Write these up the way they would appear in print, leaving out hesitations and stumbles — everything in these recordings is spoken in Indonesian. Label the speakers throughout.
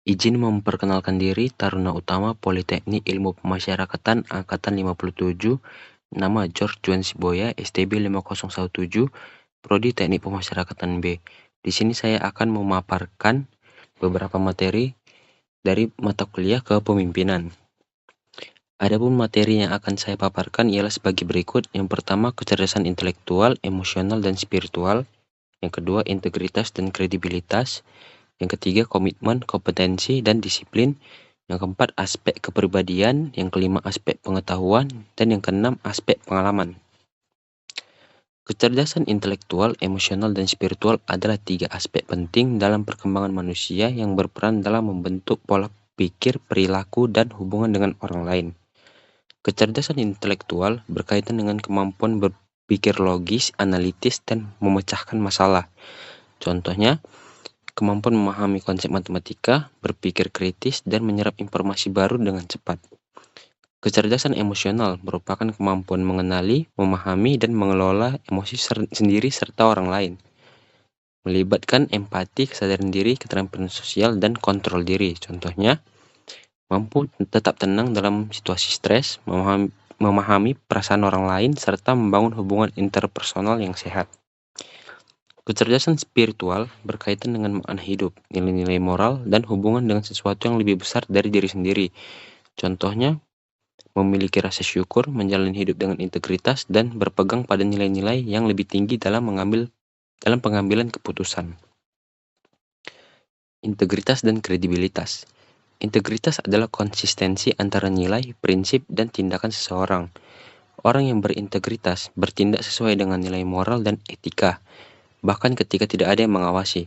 Speaker 1: Izin memperkenalkan diri, Taruna Utama Politeknik Ilmu Pemasyarakatan Angkatan 57, nama George Juan Siboya, STB 5017, Prodi Teknik Pemasyarakatan B. Di sini saya akan memaparkan beberapa materi dari mata kuliah kepemimpinan. Adapun materi yang akan saya paparkan ialah sebagai berikut. Yang pertama, kecerdasan intelektual, emosional, dan spiritual. Yang kedua, integritas dan kredibilitas. Yang ketiga, komitmen, kompetensi, dan disiplin. Yang keempat, aspek kepribadian. Yang kelima, aspek pengetahuan. Dan yang keenam, aspek pengalaman. Kecerdasan intelektual, emosional, dan spiritual adalah 3 aspek penting dalam perkembangan manusia yang berperan dalam membentuk pola pikir, perilaku, dan hubungan dengan orang lain. Kecerdasan intelektual berkaitan dengan kemampuan berpikir logis, analitis, dan memecahkan masalah. Contohnya, kemampuan memahami konsep matematika, berpikir kritis, dan menyerap informasi baru dengan cepat. Kecerdasan emosional merupakan kemampuan mengenali, memahami, dan mengelola emosi sendiri serta orang lain. Melibatkan empati, kesadaran diri, keterampilan sosial, dan kontrol diri. Contohnya, mampu tetap tenang dalam situasi stres, memahami perasaan orang lain, serta membangun hubungan interpersonal yang sehat. Kecerdasan spiritual berkaitan dengan makna hidup, nilai-nilai moral, dan hubungan dengan sesuatu yang lebih besar dari diri sendiri. Contohnya, memiliki rasa syukur, menjalani hidup dengan integritas, dan berpegang pada nilai-nilai yang lebih tinggi dalam pengambilan keputusan. Integritas dan kredibilitas. Integritas adalah konsistensi antara nilai, prinsip, dan tindakan seseorang. Orang yang berintegritas bertindak sesuai dengan nilai moral dan etika, bahkan ketika tidak ada yang mengawasi.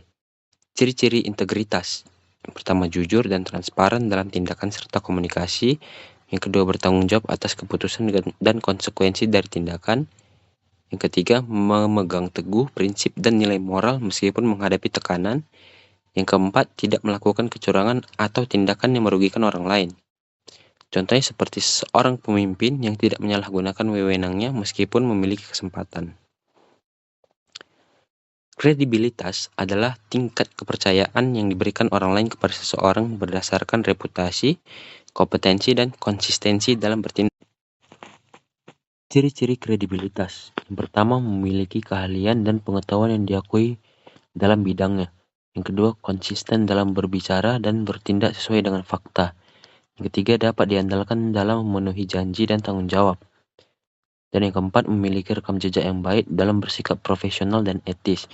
Speaker 1: Ciri-ciri integritas. Yang pertama, jujur dan transparan dalam tindakan serta komunikasi. Yang kedua, bertanggung jawab atas keputusan dan konsekuensi dari tindakan. Yang ketiga, memegang teguh prinsip dan nilai moral meskipun menghadapi tekanan. Yang keempat, tidak melakukan kecurangan atau tindakan yang merugikan orang lain. Contohnya seperti seorang pemimpin yang tidak menyalahgunakan wewenangnya meskipun memiliki kesempatan. Kredibilitas adalah tingkat kepercayaan yang diberikan orang lain kepada seseorang berdasarkan reputasi, kompetensi, dan konsistensi dalam bertindak. Ciri-ciri kredibilitas. Yang pertama, memiliki keahlian dan pengetahuan yang diakui dalam bidangnya. Yang kedua, konsisten dalam berbicara dan bertindak sesuai dengan fakta. Yang ketiga, dapat diandalkan dalam memenuhi janji dan tanggung jawab. Dan yang keempat, memiliki rekam jejak yang baik dalam bersikap profesional dan etis.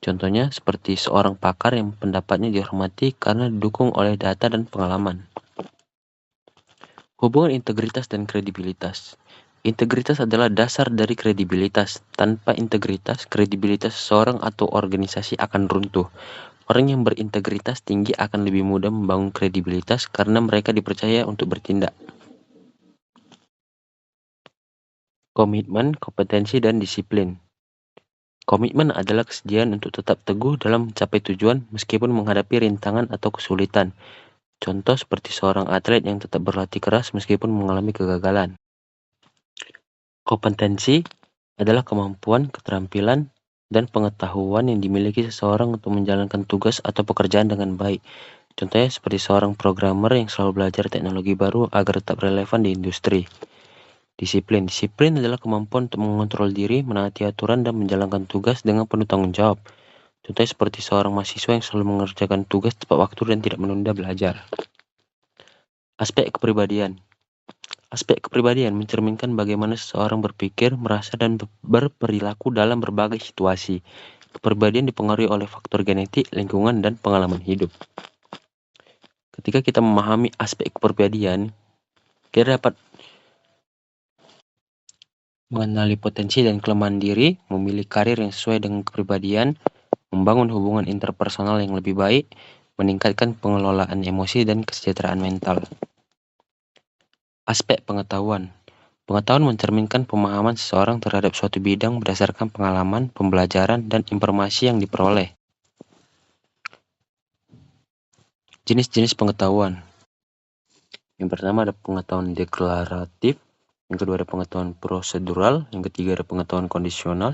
Speaker 1: Contohnya seperti seorang pakar yang pendapatnya dihormati karena didukung oleh data dan pengalaman. Hubungan integritas dan kredibilitas. Integritas adalah dasar dari kredibilitas. Tanpa integritas, kredibilitas seseorang atau organisasi akan runtuh. Orang yang berintegritas tinggi akan lebih mudah membangun kredibilitas karena mereka dipercaya untuk bertindak. Komitmen, kompetensi, dan disiplin. Komitmen adalah kesediaan untuk tetap teguh dalam mencapai tujuan meskipun menghadapi rintangan atau kesulitan. Contoh seperti seorang atlet yang tetap berlatih keras meskipun mengalami kegagalan. Kompetensi adalah kemampuan, keterampilan, dan pengetahuan yang dimiliki seseorang untuk menjalankan tugas atau pekerjaan dengan baik. Contohnya seperti seorang programmer yang selalu belajar teknologi baru agar tetap relevan di industri. Disiplin. Disiplin adalah kemampuan untuk mengontrol diri, menaati aturan, dan menjalankan tugas dengan penuh tanggung jawab. Contohnya seperti seorang mahasiswa yang selalu mengerjakan tugas tepat waktu dan tidak menunda belajar. Aspek kepribadian. Aspek kepribadian mencerminkan bagaimana seseorang berpikir, merasa, dan berperilaku dalam berbagai situasi. Kepribadian dipengaruhi oleh faktor genetik, lingkungan, dan pengalaman hidup. Ketika kita memahami aspek kepribadian, kita dapat mengenali potensi dan kelemahan diri, memilih karir yang sesuai dengan kepribadian, membangun hubungan interpersonal yang lebih baik, meningkatkan pengelolaan emosi dan kesejahteraan mental. Aspek pengetahuan. Pengetahuan mencerminkan pemahaman seseorang terhadap suatu bidang berdasarkan pengalaman, pembelajaran, dan informasi yang diperoleh. Jenis-jenis pengetahuan. Yang pertama ada pengetahuan deklaratif, yang kedua ada pengetahuan prosedural, yang ketiga ada pengetahuan kondisional,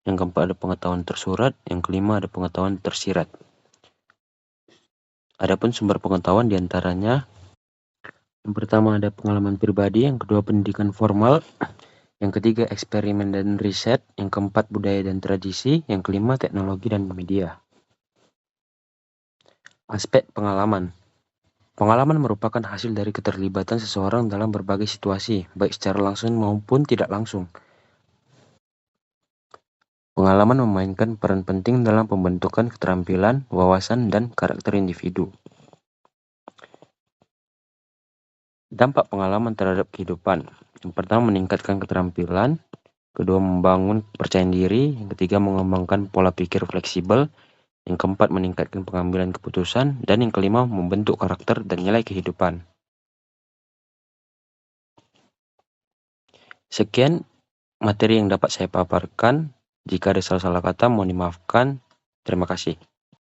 Speaker 1: yang keempat ada pengetahuan tersurat, yang kelima ada pengetahuan tersirat. Adapun sumber pengetahuan diantaranya, yang pertama ada pengalaman pribadi, yang kedua pendidikan formal, yang ketiga eksperimen dan riset, yang keempat budaya dan tradisi, yang kelima teknologi dan media. Aspek pengalaman. Pengalaman merupakan hasil dari keterlibatan seseorang dalam berbagai situasi, baik secara langsung maupun tidak langsung. Pengalaman memainkan peran penting dalam pembentukan keterampilan, wawasan, dan karakter individu. Dampak pengalaman terhadap kehidupan. Yang pertama, meningkatkan keterampilan. Kedua, membangun kepercayaan diri. Yang ketiga, mengembangkan pola pikir fleksibel. Yang keempat, meningkatkan pengambilan keputusan. Dan yang kelima, membentuk karakter dan nilai kehidupan. Sekian materi yang dapat saya paparkan. Jika ada salah-salah kata, mohon dimaafkan. Terima kasih.